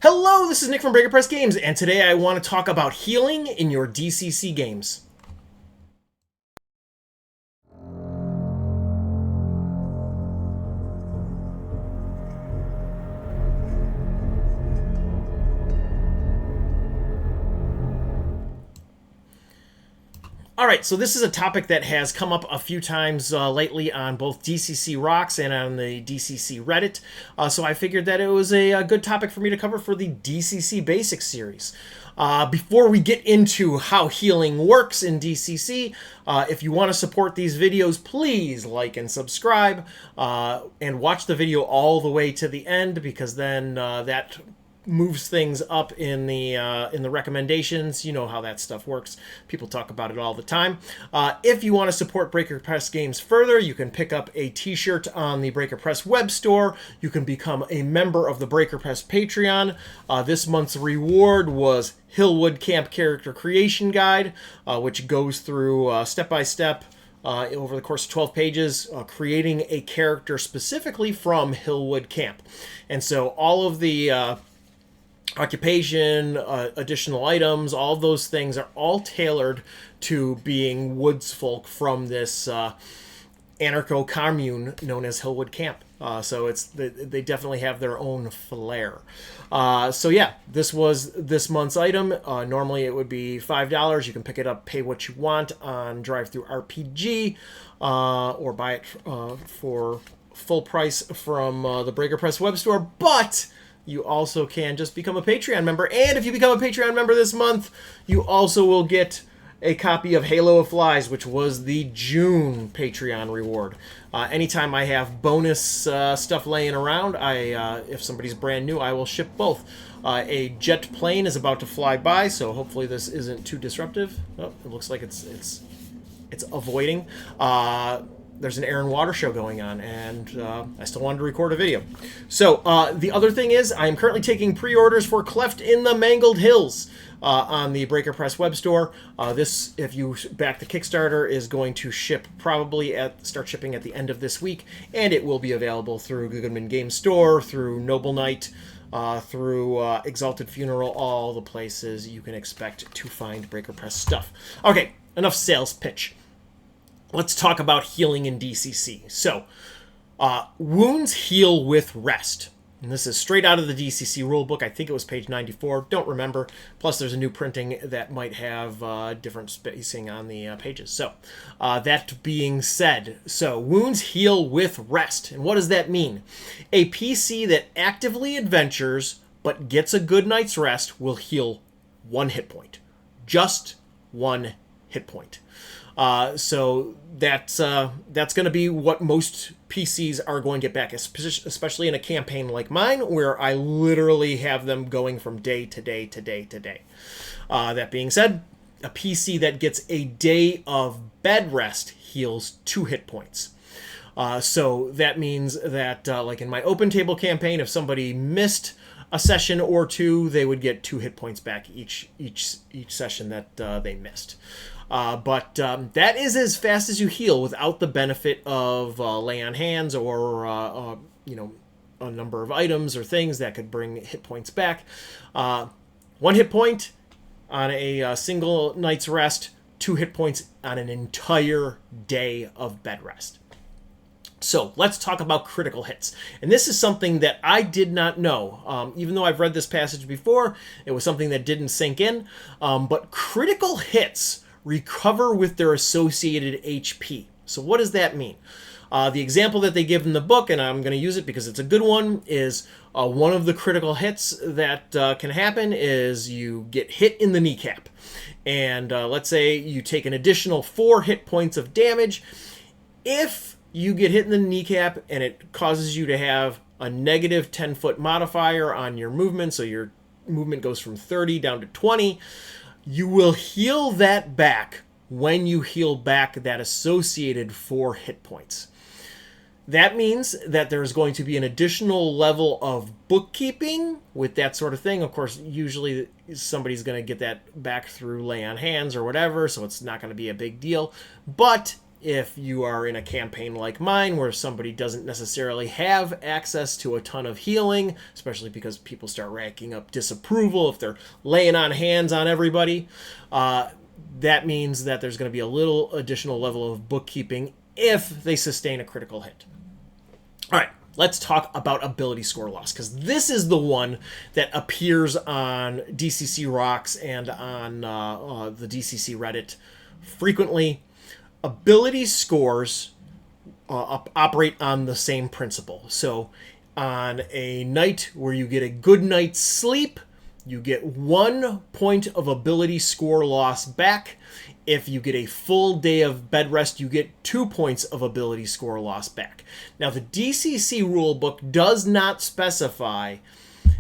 Hello, this is Nick from Breaker Press Games, and today I want to talk about healing in your DCC games. Alright, so this is a topic that has come up a few times lately on both DCC Rocks and on the DCC Reddit, so I figured that it was a good topic for me to cover for the DCC Basics series. Before we get into how healing works in DCC, if you want to support these videos, please like and subscribe, and watch the video all the way to the end, because then that moves things up in the recommendations. You know how that stuff works. People talk about it all the time. If you want to support Breaker Press Games further, you can pick up a t-shirt on the Breaker Press web store. You can become a member of the Breaker Press Patreon. This month's reward was Hillwood Camp Character Creation Guide, which goes through step-by-step over the course of 12 pages, creating a character specifically from Hillwood Camp. And so all of the occupation, additional items, all of those things are all tailored to being woods folk from this anarcho commune known as Hillwood Camp. So they definitely have their own flair. So yeah, this was this month's item. Normally it would be $5. You can pick it up, pay what you want on Drive-Thru RPG, or buy it for full price from the Breaker Press web store. But you also can just become a Patreon member. And if you become a Patreon member this month, you also will get a copy of Halo of Flies, which was the June Patreon reward. Anytime I have bonus stuff laying around, if somebody's brand new, I will ship both. A jet plane is about to fly by, so hopefully this isn't too disruptive. Oh, it looks like it's avoiding. There's an air and water show going on, and I still wanted to record a video. So the other thing is, I am currently taking pre-orders for Cleft in the Mangled Hills on the Breaker Press web store. This, if you back the Kickstarter, is going to start shipping at the end of this week, and it will be available through Goodman Game Store, through Noble Knight, through Exalted Funeral, all the places you can expect to find Breaker Press stuff. Okay, enough sales pitch. Let's talk about healing in DCC. So, wounds heal with rest. And this is straight out of the DCC rulebook. I think it was page 94. Don't remember. Plus, there's a new printing that might have different spacing on the pages. So, that being said, wounds heal with rest. And what does that mean? A PC that actively adventures but gets a good night's rest will heal 1 hit point. Just 1 hit point. So that's going to be what most PCs are going to get back, especially in a campaign like mine, where I literally have them going from day to day to day to day. That being said, a PC that gets a day of bed rest heals 2 hit points. So that means that, like in my open table campaign, if somebody missed a session or 2, they would get 2 hit points back each session that they missed. But that is as fast as you heal without the benefit of lay on hands or a number of items or things that could bring hit points back. 1 hit point on a single night's rest, 2 hit points on an entire day of bed rest. So let's talk about critical hits. And this is something that I did not know. Even though I've read this passage before, it was something that didn't sink in. But critical hits recover with their associated HP. So what does that mean? The example that they give in the book, and I'm going to use it because it's a good one, is one of the critical hits that can happen is you get hit in the kneecap. And let's say you take an additional 4 hit points of damage. If you get hit in the kneecap and it causes you to have a negative 10-foot modifier on your movement, so your movement goes from 30 down to 20, you will heal that back when you heal back that associated 4 hit points. That means that there's going to be an additional level of bookkeeping with that sort of thing. Of course, usually somebody's going to get that back through lay on hands or whatever, so it's not going to be a big deal. But If you are in a campaign like mine where somebody doesn't necessarily have access to a ton of healing, especially because people start racking up disapproval if they're laying on hands on everybody, that means that there's going to be a little additional level of bookkeeping if they sustain a critical hit. All right, let's talk about ability score loss, because this is the one that appears on DCC Rocks and on the DCC Reddit frequently. Ability scores operate on the same principle. So on a night where you get a good night's sleep, you get 1 point of ability score loss back. If you get a full day of bed rest, you get 2 points of ability score loss back. Now, the DCC rulebook does not specify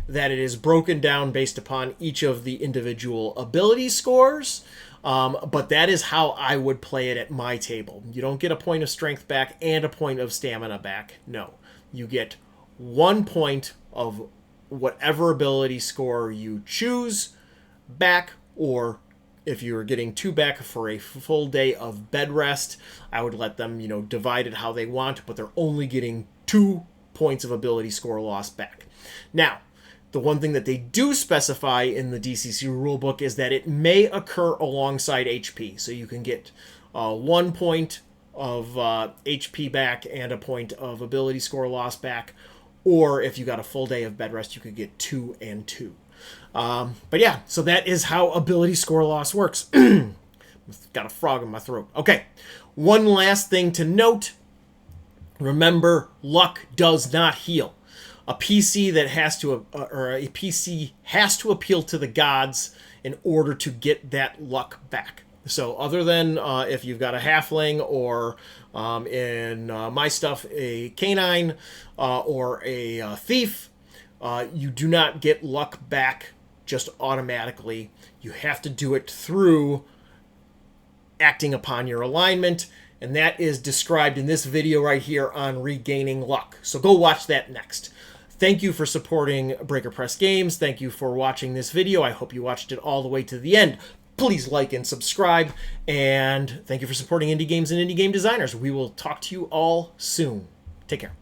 that it is broken down based upon each of the individual ability scores, but that is how I would play it at my table. You don't get a point of strength back and a point of stamina back. No, you get 1 point of whatever ability score you choose back, or if you're getting 2 back for a full day of bed rest, I would let them, divide it how they want, but they're only getting 2 points of ability score loss back. Now, the one thing that they do specify in the DCC rulebook is that it may occur alongside HP. So you can get 1 point of HP back and a point of ability score loss back. Or if you got a full day of bed rest, you could get 2 and 2. But yeah, so that is how ability score loss works. Got a frog in my throat. Okay, one last thing to note. Remember, luck does not heal. A PC has to appeal to the gods in order to get that luck back. So other than if you've got a halfling or in my stuff a canine or a thief, you do not get luck back just automatically. You have to do it through acting upon your alignment, and that is described in this video right here on regaining luck. So go watch that next. Thank you for supporting Breaker Press Games. Thank you for watching this video. I hope you watched it all the way to the end. Please like and subscribe. And thank you for supporting indie games and indie game designers. We will talk to you all soon. Take care.